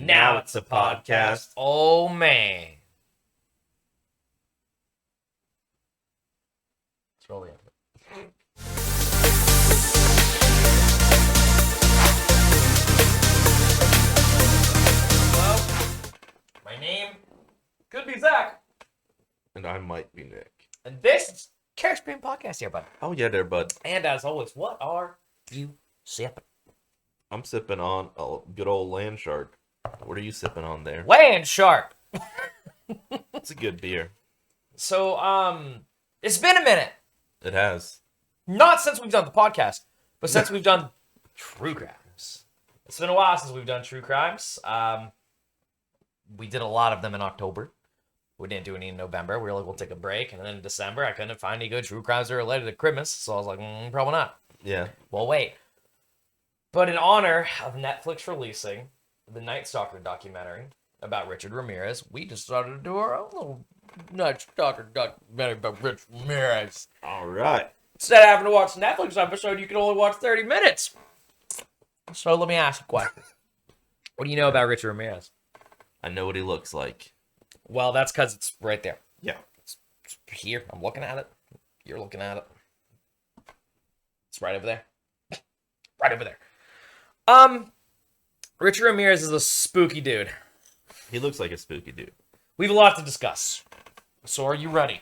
Now it's a podcast. Oh, man. Let's roll the intro. Hello. My name could be Zach. And I might be Nick. And this is Careless Podcast here, bud. Oh, yeah, there, bud. And as always, what are you sipping? I'm sipping on a good old land shark. What are you sipping on there? Land Shark. It's a good beer. So, it's been a minute. It has. Not since we've done the podcast, but since we've done true crimes. It's been a while since we've done true crimes. We did a lot of them in October. We didn't do any in November. We were like, we'll take a break. And then in December, I couldn't find any good true crimes that are related to Christmas. So I was like, probably not. Yeah. Well, wait. But in honor of Netflix releasing the Night Stalker documentary about Richard Ramirez, we decided to do our own little Night Stalker documentary about Richard Ramirez. All right. Instead of having to watch a Netflix episode, you can only watch 30 minutes. So let me ask you a question. What do you know about Richard Ramirez? I know what he looks like. Well, that's because it's right there. Yeah. It's here. I'm looking at it. You're looking at it. It's right over there. Right over there. Richard Ramirez is a spooky dude. He looks like a spooky dude. We have a lot to discuss. So are you ready?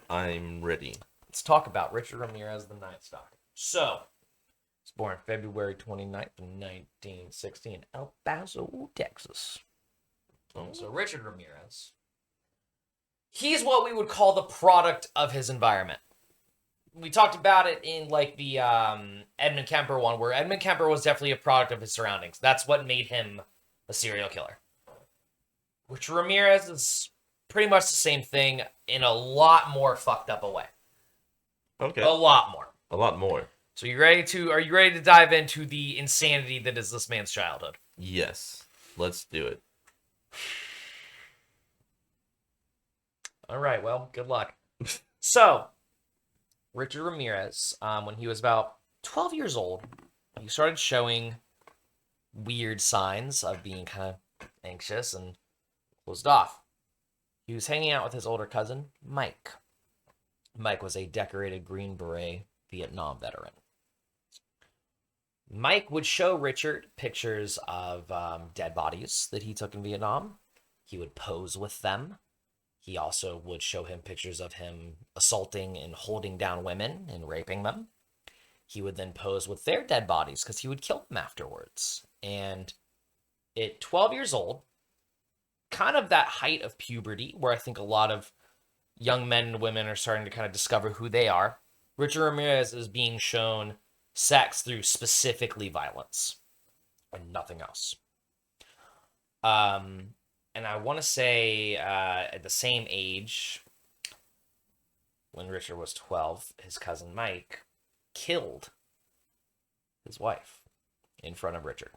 I'm ready. Let's talk about Richard Ramirez, the Night Stalker. So, he was born February 29th, 1916 in El Paso, Texas. So Richard Ramirez, he's what we would call the product of his environment. We talked about it in like the Edmund Kemper one, where Edmund Kemper was definitely a product of his surroundings. That's what made him a serial killer. Richard Ramirez is pretty much the same thing in a lot more fucked up a way. Okay. A lot more. A lot more. So are you ready to dive into the insanity that is this man's childhood? Yes. Let's do it. All right, well, good luck. So, Richard Ramirez, when he was about 12 years old, he started showing weird signs of being kind of anxious and closed off. He was hanging out with his older cousin, Mike. Mike was a decorated Green Beret Vietnam veteran. Mike would show Richard pictures of dead bodies that he took in Vietnam. He would pose with them. He also would show him pictures of him assaulting and holding down women and raping them. He would then pose with their dead bodies because he would kill them afterwards. And at 12 years old, kind of that height of puberty, where I think a lot of young men and women are starting to kind of discover who they are, Richard Ramirez is being shown sex through specifically violence and nothing else. And I want to say at the same age, when Richard was 12, his cousin Mike killed his wife in front of Richard.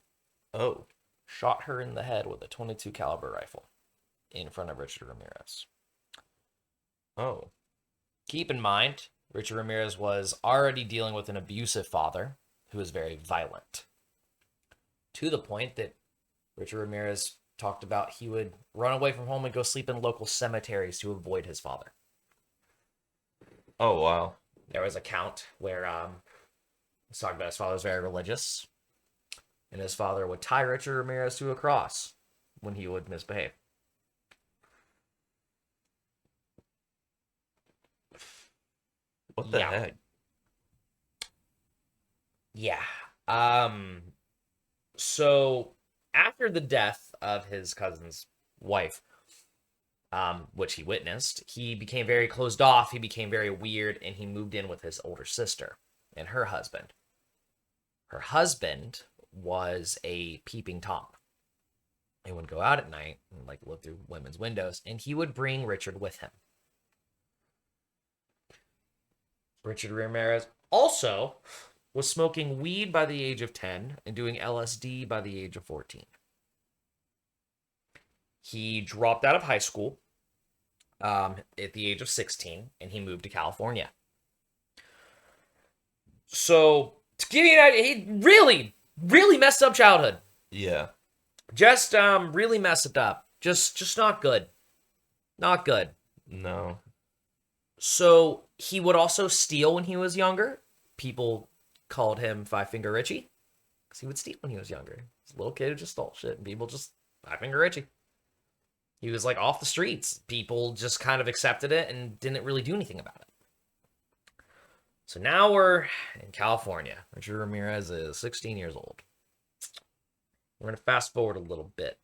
Oh. Shot her in the head with a .22 caliber rifle in front of Richard Ramirez. Oh. Keep in mind, Richard Ramirez was already dealing with an abusive father who was very violent. To the point that Richard Ramirez talked about he would run away from home and go sleep in local cemeteries to avoid his father. Oh, wow. There was a count where he's talking about his father was very religious, and his father would tie Richard Ramirez to a cross when he would misbehave. What the heck? Yeah. So after the death of his cousin's wife, which he witnessed, he became very closed off, he became very weird, and he moved in with his older sister and her husband. Her husband was a peeping Tom. He would go out at night and like look through women's windows, and he would bring Richard with him. Richard Ramirez also was smoking weed by the age of 10 and doing LSD by the age of 14. He dropped out of high school at the age of 16, and he moved to California. So, to give you an idea, he really messed up childhood. Yeah. Just really messed up. Just not good. Not good. No. So he would also steal when he was younger. People called him Five Finger Richie because he would steal when he was younger. He's a little kid who just stole shit, and people just Five Finger Richie. He was like off the streets. People just kind of accepted it and didn't really do anything about it. So now we're in California. Richard Ramirez is 16 years old. We're going to fast forward a little bit.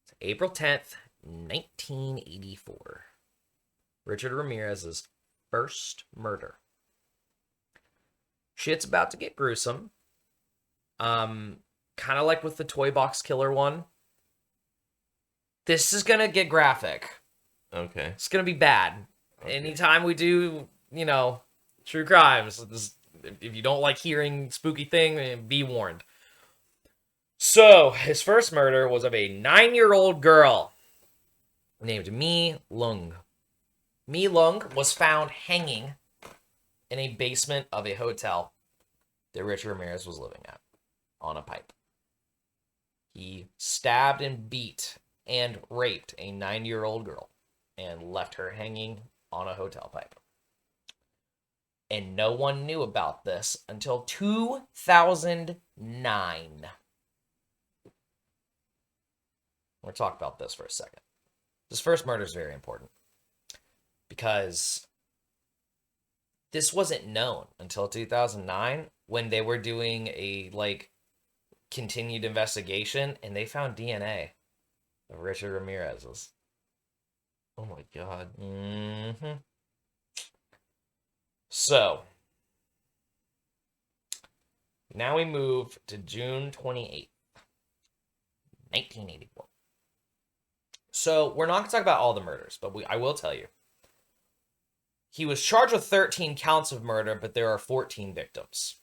It's April 10th, 1984. Richard Ramirez's first murder. Shit's about to get gruesome. Kind of like with the Toy Box Killer one. This is going to get graphic. Okay. It's going to be bad. Okay. Anytime we do, true crimes, if you don't like hearing spooky thing, be warned. So, his first murder was of a 9-year-old girl named Mi Lung. Mi Lung was found hanging in a basement of a hotel that Richard Ramirez was living at on a pipe. He stabbed and beat and raped a 9-year-old girl and left her hanging on a hotel pipe. And no one knew about this until 2009. We're going to talk about this for a second. This first murder is very important because this wasn't known until 2009 when they were doing a continued investigation and they found DNA of Richard Ramirez's. Oh my God. Mm-hmm. So, now we move to June 28th, 1984. So, we're not going to talk about all the murders, but I will tell you. He was charged with 13 counts of murder, but there are 14 victims.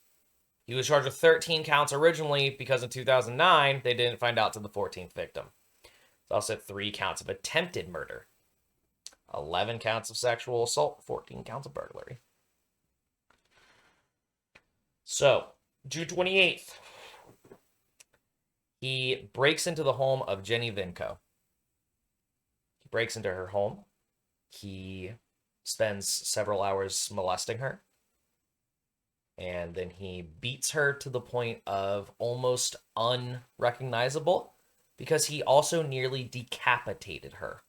He was charged with 13 counts originally because in 2009, they didn't find out to the 14th victim. There's also 3 counts of attempted murder, 11 counts of sexual assault, 14 counts of burglary. So, June 28th, he breaks into the home of Jenny Vinco. He breaks into her home. He spends several hours molesting her. And then he beats her to the point of almost unrecognizable because he also nearly decapitated her.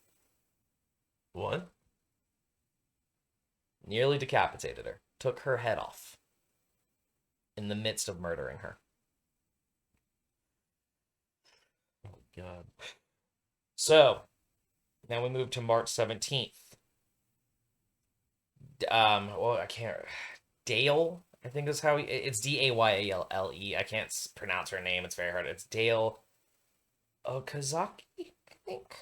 What? Nearly decapitated her. Took her head off in the midst of murdering her. Oh my God. So, now we move to March 17th. I can't... Dale, I think is how it's Dayalle. I can't pronounce her name. It's very hard. It's Dale Okazaki, I think.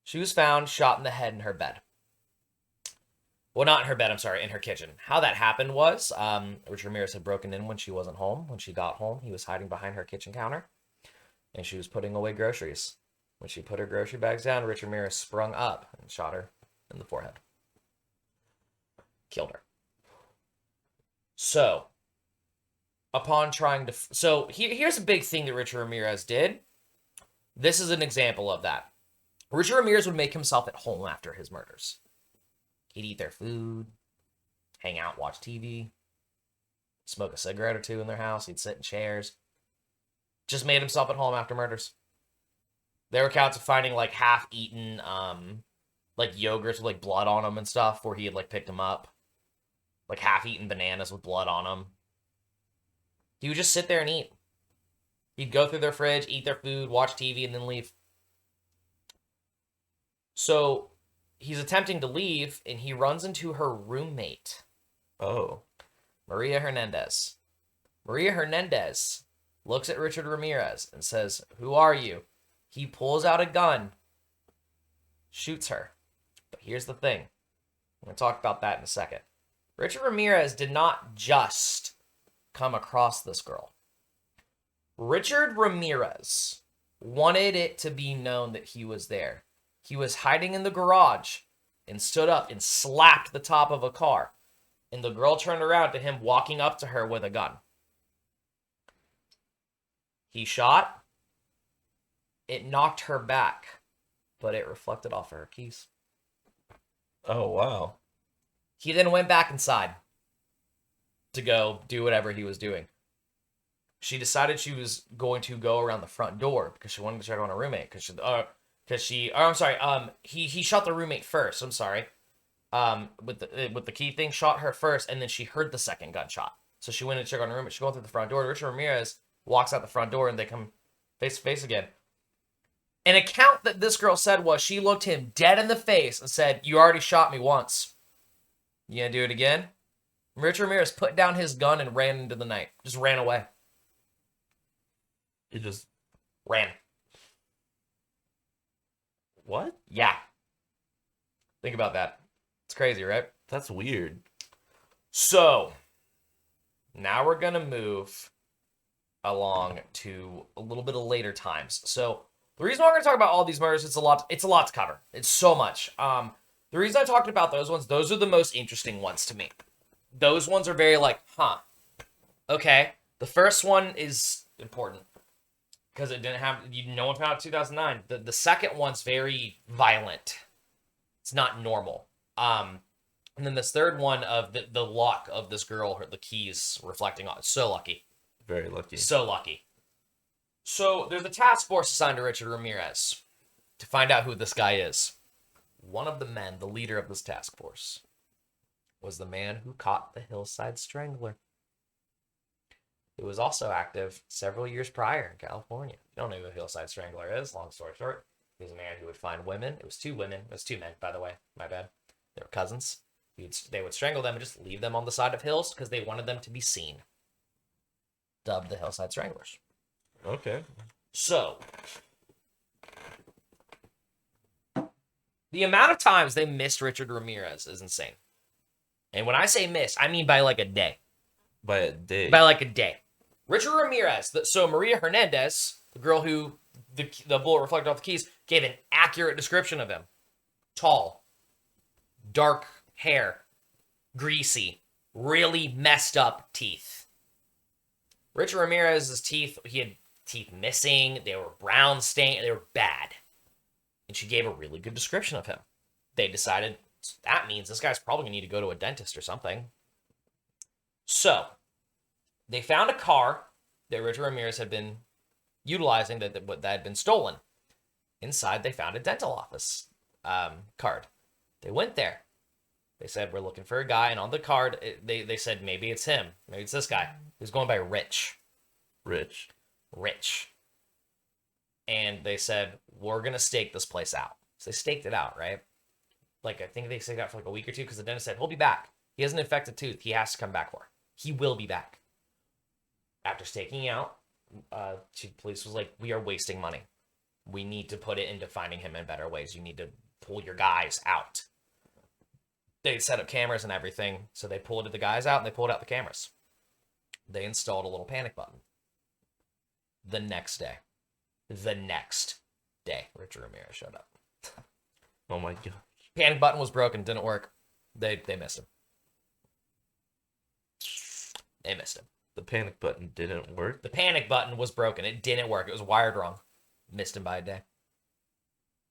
She was found shot in the head in her bed. Well, not in her bed, I'm sorry, in her kitchen. How that happened was, Richard Ramirez had broken in when she wasn't home. When she got home, he was hiding behind her kitchen counter, and she was putting away groceries. When she put her grocery bags down, Richard Ramirez sprung up and shot her in the forehead. Killed her. So, upon trying to... So, here's a big thing that Richard Ramirez did. This is an example of that. Richard Ramirez would make himself at home after his murders. He'd eat their food, hang out, watch TV, smoke a cigarette or two in their house. He'd sit in chairs. Just made himself at home after murders. There were accounts of finding half-eaten yogurts with blood on them and stuff where he had picked them up. Half-eaten bananas with blood on them. He would just sit there and eat. He'd go through their fridge, eat their food, watch TV, and then leave. So, he's attempting to leave, and he runs into her roommate. Oh. Maria Hernandez. Maria Hernandez looks at Richard Ramirez and says, "Who are you?" He pulls out a gun, shoots her. But here's the thing. I'm going to talk about that in a second. Richard Ramirez did not just come across this girl. Richard Ramirez wanted it to be known that he was there. He was hiding in the garage and stood up and slapped the top of a car. And the girl turned around to him, walking up to her with a gun. He shot. It knocked her back, but it reflected off of her keys. Oh, wow. He then went back inside to go do whatever he was doing. She decided she was going to go around the front door because she wanted to check on her roommate. He shot the roommate first. I'm sorry. With the key thing, shot her first, and then she heard the second gunshot. So she went to check on her roommate. She's going through the front door. Richard Ramirez walks out the front door, and they come face to face again. An account that this girl said was she looked him dead in the face and said, "You already shot me once. You gonna do it again?" Richard Ramirez put down his gun and ran into the night. Just ran away. It just... Ran. What? Yeah. Think about that. It's crazy, right? That's weird. So, now we're going to move along to a little bit of later times. So, the reason why we're going to talk about all these murders, it's a lot to cover. It's so much. The reason I talked about those ones, those are the most interesting ones to me. Those ones are very like, huh. Okay. The first one is important because it didn't have, no one found out in 2009. The second one's very violent. It's not normal. And then this third one of the lock of this girl, the keys reflecting on. So lucky. Very lucky. So lucky. So there's a task force assigned to Richard Ramirez to find out who this guy is. One of the men, the leader of this task force, was the man who caught the Hillside Strangler. It was also active several years prior in California. You don't know who a Hillside Strangler is, long story short. He was a man who would find women. It was two women. It was two men, by the way. My bad. They were cousins. They would strangle them and just leave them on the side of hills because they wanted them to be seen. Dubbed the Hillside Stranglers. Okay. So, the amount of times they missed Richard Ramirez is insane. And when I say miss, I mean by like a day. By a day. By like a day. Richard Ramirez, so Maria Hernandez, the girl who the bullet reflected off the keys, gave an accurate description of him. Tall, dark hair, greasy, really messed up teeth. Richard Ramirez's teeth, he had teeth missing, they were brown stained, they were bad. And she gave a really good description of him. They decided, that means this guy's probably going to need to go to a dentist or something. So, they found a car that Richard Ramirez had been utilizing that had been stolen. Inside, they found a dental office card. They went there. They said, we're looking for a guy. And on the card, they said, maybe it's him. Maybe it's this guy. He was going by Rich. Rich. And they said, we're going to stake this place out. So they staked it out, right? Like, I think they staked it out for like a week or two because the dentist said, he'll be back. He has an infected tooth. He has to come back for. He will be back. After staking out, police was like, we are wasting money. We need to put it into finding him in better ways. You need to pull your guys out. They set up cameras and everything. So they pulled the guys out and they pulled out the cameras. They installed a little panic button. The next day, Richard Ramirez showed up. Oh my god. Panic button was broken. Didn't work. They missed him. They missed him. The panic button didn't work? The panic button was broken. It didn't work. It was wired wrong. Missed him by a day.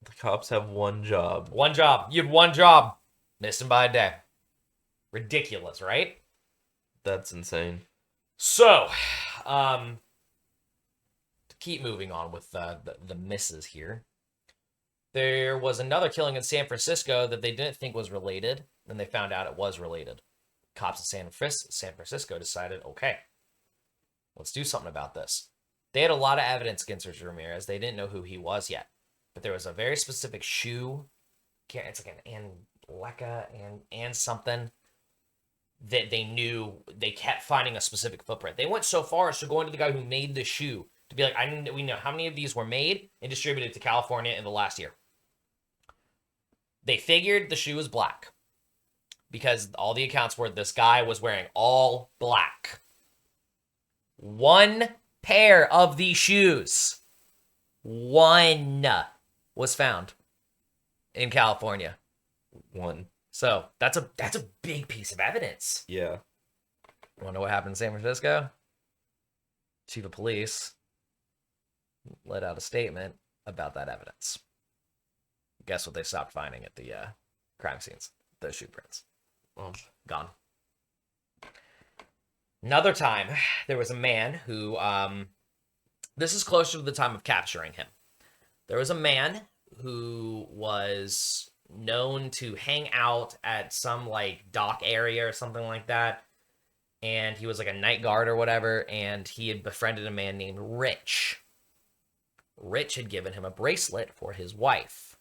The cops have one job. One job. You had one job. Missed him by a day. Ridiculous, right? That's insane. So, to keep moving on with the misses here. There was another killing in San Francisco that they didn't think was related. Then they found out it was related. Cops in San Francisco decided, okay, let's do something about this. They had a lot of evidence against Richard Ramirez. They didn't know who he was yet. But there was a very specific shoe. It's like an Anleca and something that they knew. They kept finding a specific footprint. They went so far as to go into the guy who made the shoe to be like, we know how many of these were made and distributed to California in the last year. They figured the shoe was black. Because all the accounts were this guy was wearing all black. One pair of these shoes. One was found in California. One. So that's a big piece of evidence. Yeah. Want to know what happened in San Francisco? Chief of police let out a statement about that evidence. Guess what they stopped finding at the crime scenes? Those shoe prints. Well, Gone. Another time, there was a man who, this is closer to the time of capturing him. There was a man who was known to hang out at some like dock area or something like that. And he was like a night guard or whatever. And he had befriended a man named Rich. Rich had given him a bracelet for his wife.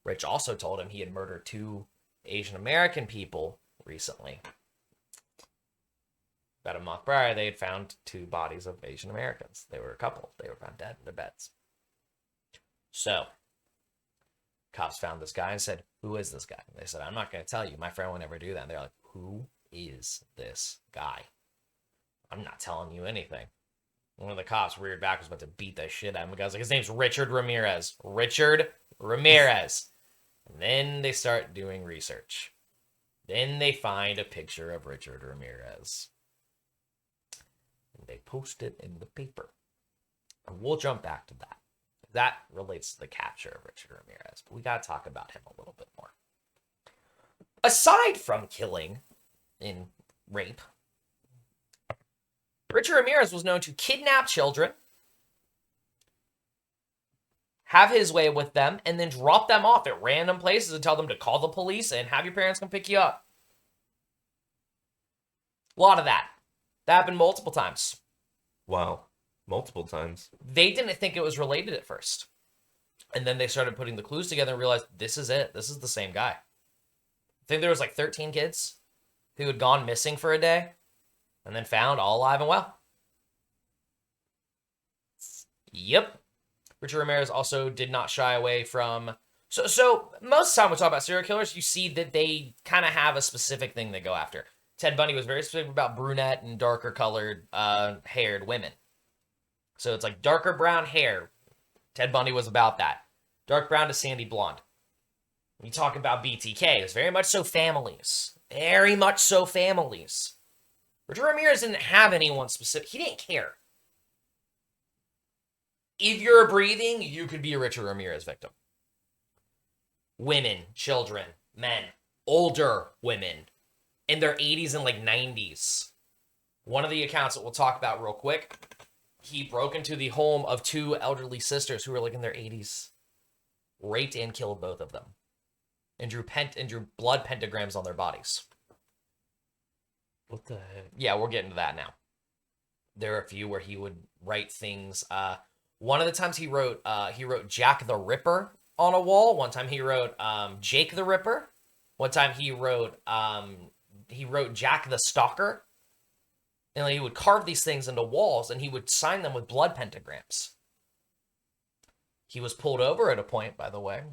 Rich also told him he had murdered 2 Asian American people recently. About a month prior, they had found 2 bodies of Asian Americans. They were a couple. They were found dead in their beds. So, cops found this guy and said, "Who is this guy?" They said, "I'm not going to tell you. My friend would never do that." And they're like, "Who is this guy?" "I'm not telling you anything." One of the cops reared back, was about to beat the shit out of him. The guy's like, "His name's Richard Ramirez." Richard Ramirez. And then they start doing research. Then they find a picture of Richard Ramirez. And they post it in the paper. And we'll jump back to that. That relates to the capture of Richard Ramirez. But we got to talk about him a little bit more. Aside from killing and rape, Richard Ramirez was known to kidnap children, have his way with them, and then drop them off at random places and tell them to call the police and have your parents come pick you up. A lot of that. That happened multiple times. wow. Multiple times. They didn't think it was related at first. And then they started putting the clues together and realized this is it. This is the same guy. I think there was like 13 kids who had gone missing for a day and then found all alive and well. Yep. Richard Ramirez also did not shy away from... So most of the time we talk about serial killers, you see that they kind of have a specific thing they go after. Ted Bundy was very specific about brunette and darker colored haired women. So it's like darker brown hair. Ted Bundy was about that. Dark brown to sandy blonde. When you talk about BTK, it's very much so families. Very much so families. Richard Ramirez didn't have anyone specific. He didn't care. If you're breathing, you could be a Richard Ramirez victim. Women, children, men, older women in their 80s and like 90s. One of the accounts that we'll talk about real quick, he broke into the home of 2 elderly sisters who were like in their 80s, raped and killed both of them, and drew blood pentagrams on their bodies. What the heck? Yeah, we'll get into that now. There are a few where he would write things. One of the times he wrote Jack the Ripper on a wall. One time he wrote Jake the Ripper. One time he wrote Jack the Stalker. And he would carve these things into walls, and he would sign them with blood pentagrams. He was pulled over at a point, by the way.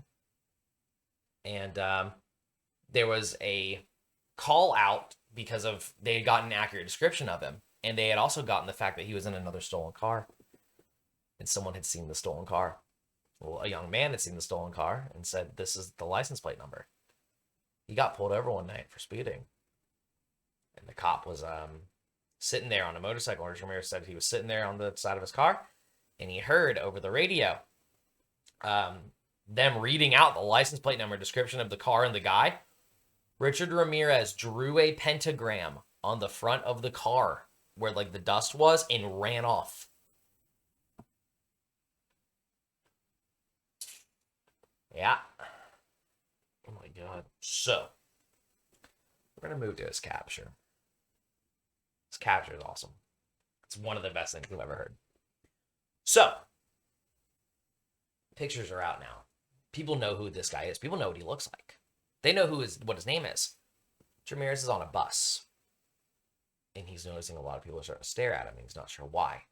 And there was a call out because of they had gotten an accurate description of him. And they had also gotten the fact that he was in another stolen car. And someone had seen the stolen car. Well, a young man had seen the stolen car and said, "This is the license plate number." He got pulled over one night for speeding. And the cop was... sitting there on a motorcycle. Richard Ramirez said he was sitting there on the side of his car, and he heard over the radio them reading out the license plate number description of the car and the guy. Richard Ramirez drew a pentagram on the front of the car where like the dust was and ran off. Yeah. Oh my god. So, we're going to move to his capture. His capture is awesome. It's one of the best things we've ever heard. So, pictures are out now. People know who this guy is. People know what he looks like. They know what his name is. Ramirez is on a bus. And he's noticing a lot of people are starting to stare at him, and he's not sure why.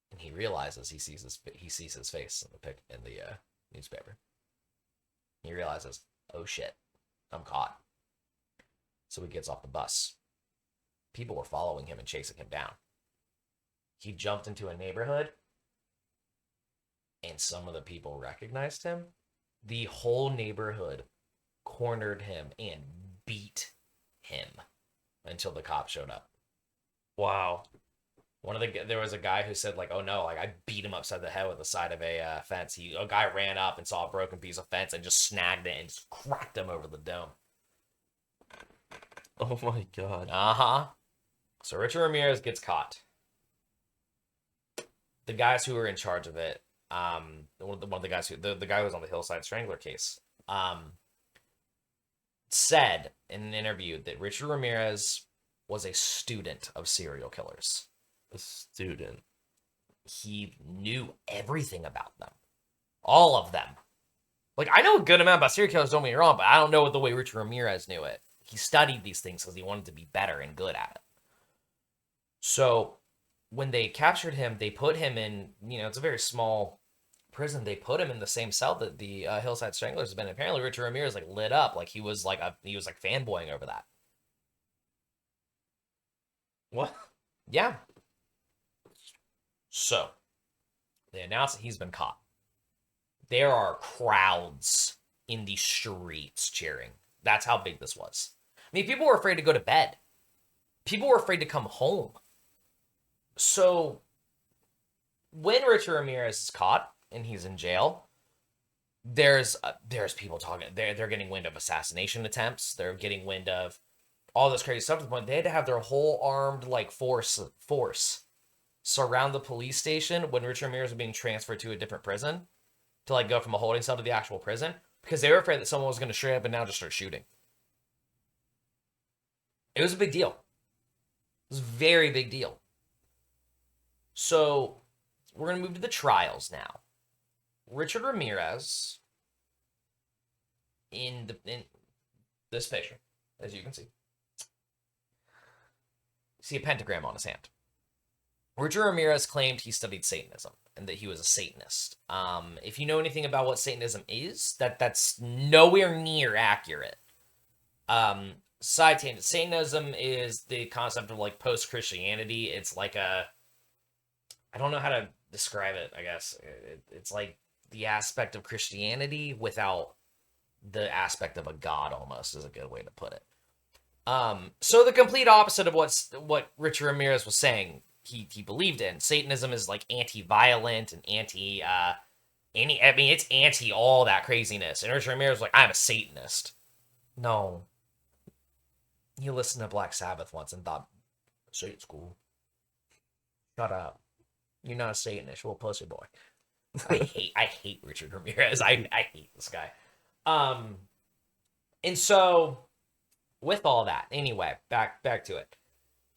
And he realizes he sees his face in the newspaper. He realizes, oh shit, I'm caught. So he gets off the bus. People were following him and chasing him down. He jumped into a neighborhood, and some of the people recognized him. The whole neighborhood cornered him and beat him until the cops showed up. Wow. There was a guy who said like, oh no, like I beat him upside the head with the side of a fence. A guy ran up and saw a broken piece of fence and just snagged it and just cracked him over the dome. Oh my god. Uh-huh. So Richard Ramirez gets caught. The guys who were in charge of it, one of the guys the guy who was on the Hillside Strangler case, said in an interview that Richard Ramirez was a student of serial killers. A student. He knew everything about them. All of them. Like, I know a good amount about serial killers, don't get me wrong, but I don't know the way Richard Ramirez knew it. He studied these things because he wanted to be better and good at it. So, when they captured him, they put him in, it's a very small prison. They put him in the same cell that the Hillside Stranglers have been. Apparently, Richard Ramirez, like, lit up. Like, he was fanboying over that. What? Yeah. So, they announced that he's been caught. There are crowds in the streets cheering. That's how big this was. I mean, people were afraid to go to bed. People were afraid to come home. So, when Richard Ramirez is caught and he's in jail, there's people talking. They're getting wind of assassination attempts. They're getting wind of all this crazy stuff to the point they had to have their whole armed force surround the police station when Richard Ramirez was being transferred to a different prison to go from a holding cell to the actual prison because they were afraid that someone was going to straight up and now just start shooting. It was a big deal. It was a very big deal. So we're going to move to the trials now. Richard Ramirez in this picture, as you can see a pentagram on his hand. Richard Ramirez claimed he studied Satanism and that he was a Satanist. If you know anything about what Satanism is, that's nowhere near accurate. Side tangent, Satanism is the concept of post-Christianity. It's like I don't know how to describe it, I guess. It's like the aspect of Christianity without the aspect of a god, almost, is a good way to put it. So the complete opposite of what Richard Ramirez was saying he believed in. Satanism is anti-violent and it's anti all that craziness. And Richard Ramirez was like, I'm a Satanist. No. You listened to Black Sabbath once and thought, Satan's cool. Shut up. You're not a Satanist. You're a pussy boy. I hate Richard Ramirez. I hate this guy. And so with all that, anyway, back to it.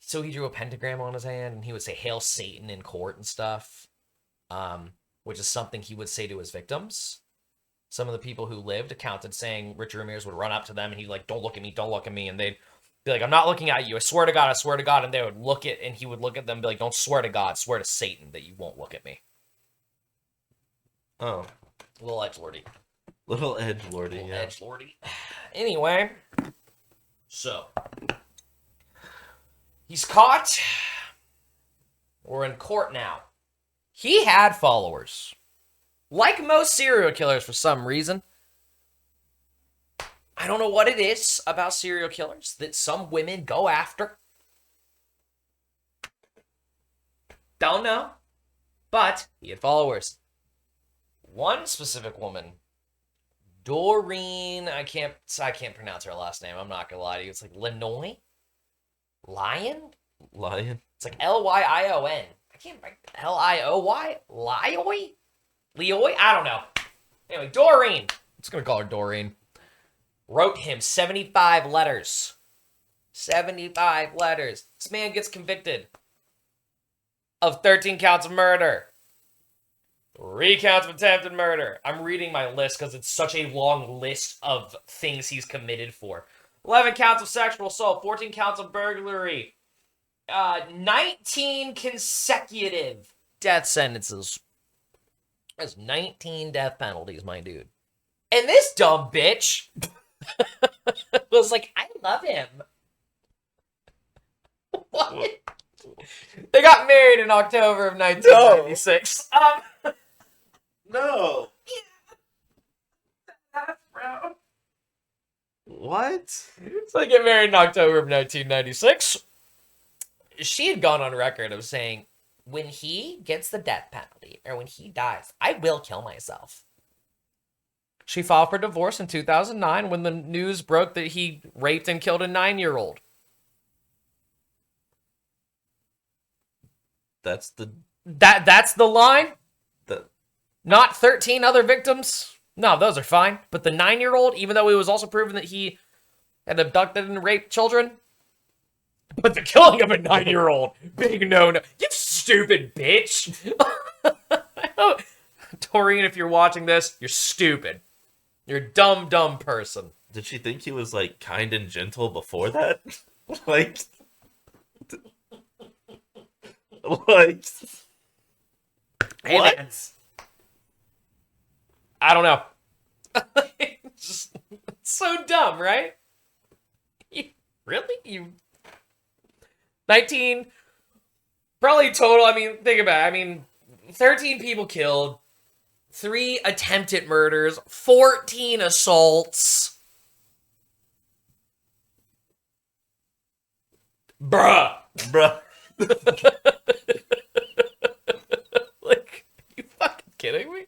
So he drew a pentagram on his hand and he would say Hail Satan in court and stuff. Which is something he would say to his victims. Some of the people who lived accounted saying Richard Ramirez would run up to them and he'd don't look at me, don't look at me. And they'd be like, I'm not looking at you. I swear to God, I swear to God. And they would and he would look at them and be like, don't swear to God, swear to Satan that you won't look at me. Oh. Little edgelordy. Little edgelordy, yeah. Edgelordy. Anyway. So. He's caught. We're in court now. He had followers. Like most serial killers for some reason. I don't know what it is about serial killers that some women go after. Don't know. But he had followers. One specific woman, Doreen, I can't pronounce her last name. I'm not gonna lie to you. It's Linoy? Lion? It's Lyion. I can't write Lioy? Lioy? Leoy? I don't know. Anyway, Doreen. I'm just gonna call her Doreen. Wrote him 75 letters. 75 letters. This man gets convicted of 13 counts of murder. 3 counts of attempted murder. I'm reading my list because it's such a long list of things he's committed for. 11 counts of sexual assault. 14 counts of burglary. 19 consecutive death sentences. That's 19 death penalties, my dude. And this dumb bitch was like, I love him. What? They got married in October of 1996. No. Yeah. Bro. What? So they get married in October of 1996. She had gone on record of saying, when he gets the death penalty, or when he dies, I will kill myself. She filed for divorce in 2009 when the news broke that he raped and killed a 9-year-old. That's the line? the Not 13 other victims? No, those are fine. But the 9-year-old, even though it was also proven that he had abducted and raped children. But the killing of a 9-year-old, big no-no. You stupid bitch. Torian, if you're watching this, you're stupid. You're a dumb, dumb person. Did she think he was like kind and gentle before that? like Hey, what? man. I don't know. Just it's so dumb, right? Really? You 19 probably total, I mean, think about it. I mean, 13 people killed, 3 attempted murders, 14 assaults. Bruh. Like, are you fucking kidding me?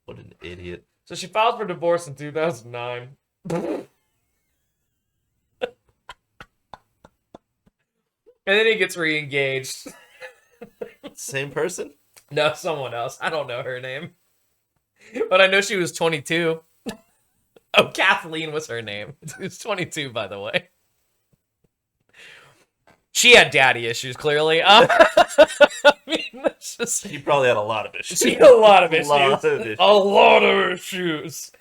What an idiot. So she filed for divorce in 2009. And then he gets re-engaged. Same person? No, someone else. I don't know her name. But I know she was 22. Oh, Kathleen was her name. She was 22, by the way. She had daddy issues, clearly. I mean, that's just... She probably had a lot of issues. She had a lot of issues. A A lot of issues.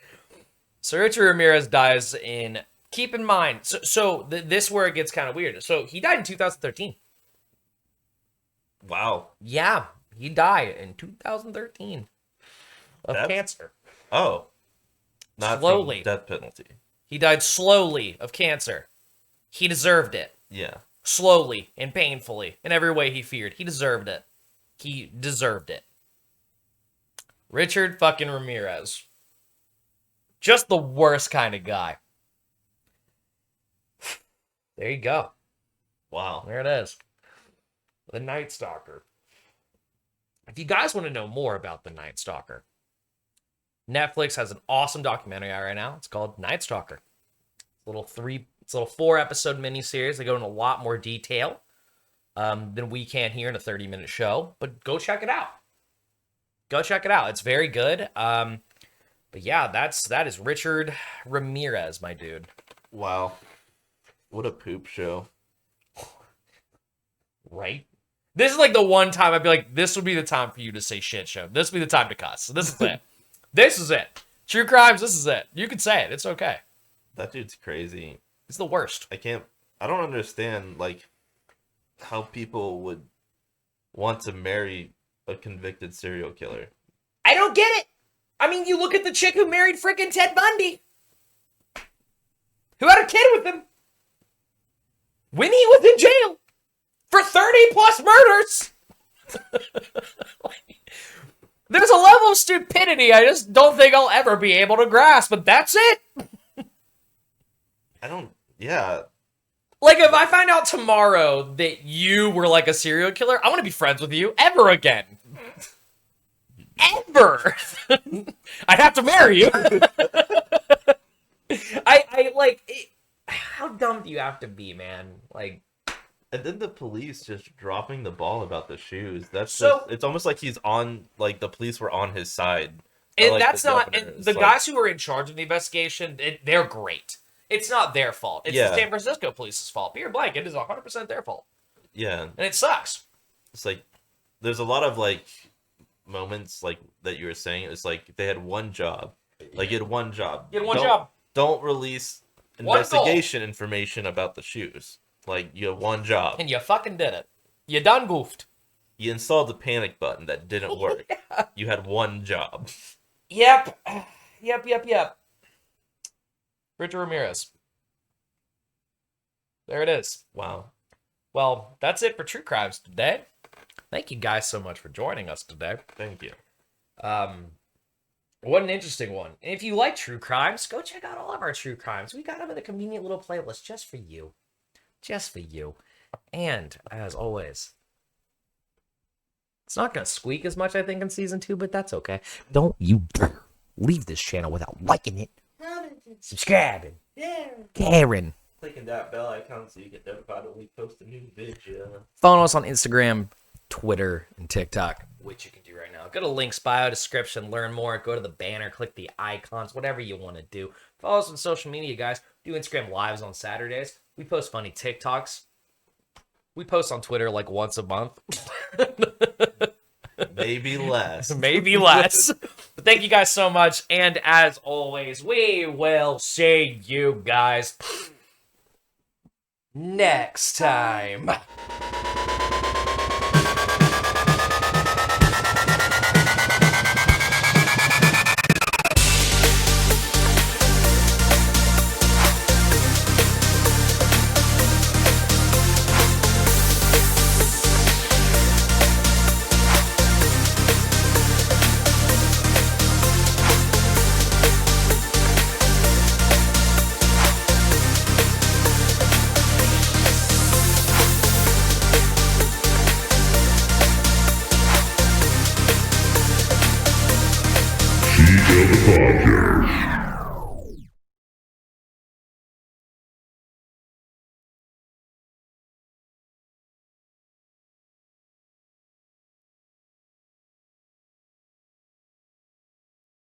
So Richard Ramirez dies in... Keep in mind, this is where it gets kind of weird. So he died in 2013. Wow. Yeah, he died in 2013 of cancer. Oh. Not Slowly. from death penalty. He died slowly of cancer. He deserved it. Yeah. Slowly and painfully, in every way he feared. He deserved it. He deserved it. Richard fucking Ramirez. Just the worst kind of guy. There you go. Wow. There it is. The Night Stalker. If you guys want to know more about the Night Stalker, Netflix has an awesome documentary out right now. It's called Night Stalker. It's a little 4-episode miniseries. They go into a lot more detail than we can here in a 30-minute show. But go check it out. Go check it out. It's very good. But yeah, that is Richard Ramirez, my dude. Wow. What a poop show. Right? This is like the one time I'd be like, this would be the time for you to say shit show. This would be the time to cuss. This is it. This is it. True crimes, this is it. You can say it. It's okay. That dude's crazy. It's the worst. I don't understand, like, how people would want to marry a convicted serial killer. I don't get it. I mean, you look at the chick who married frickin' Ted Bundy. Who had a kid with him. When he was in jail. For 30 plus murders. There's a level of stupidity I just don't think I'll ever be able to grasp, but that's it. Yeah. Like, if I find out tomorrow that you were like a serial killer, I want to be friends with you ever again. Ever. I'd have to marry you. I like, how dumb do you have to be, man? Like, And then the police just dropping the ball about the shoes. That's So- it's almost like he's on, like, the police were on his side. and Like that's the not, governor. and It's the like- guys who are in charge of the investigation, they're great. It's not their fault. It's Yeah. the San Francisco police's fault. Beer blank, it is 100% their fault. Yeah. And it sucks. It's like, there's a lot of, like, moments, like, that you were saying. It's like, they had one job. Like, you had one job. You had one job. Don't release One goal. investigation information about the shoes. Like, you have one job. And you fucking did it. You done goofed. You installed the panic button that didn't work. You had one job. Yep. Yep. Richard Ramirez. There it is. Wow. Well, that's it for True Crimes today. Thank you guys so much for joining us today. Thank you. What an interesting one. And if you like True Crimes, go check out all of our True Crimes. We got them in a convenient little playlist just for you. Just for you. And, as always, It's not going to squeak as much, I think, in season 2, but that's okay. Don't you dare leave this channel without liking it, subscribing, Karen. Clicking that bell icon so you get notified when we post a new video. Follow us on Instagram, Twitter, and TikTok, which you can do right now. Go to links, bio, description, learn more. Go to the banner, click the icons, whatever you want to do. Follow us on social media, guys. Do Instagram lives on Saturdays. We post funny TikToks. We post on Twitter like once a month. Maybe less. Maybe less. But thank you guys so much. And as always, we will see you guys next time. Podcast.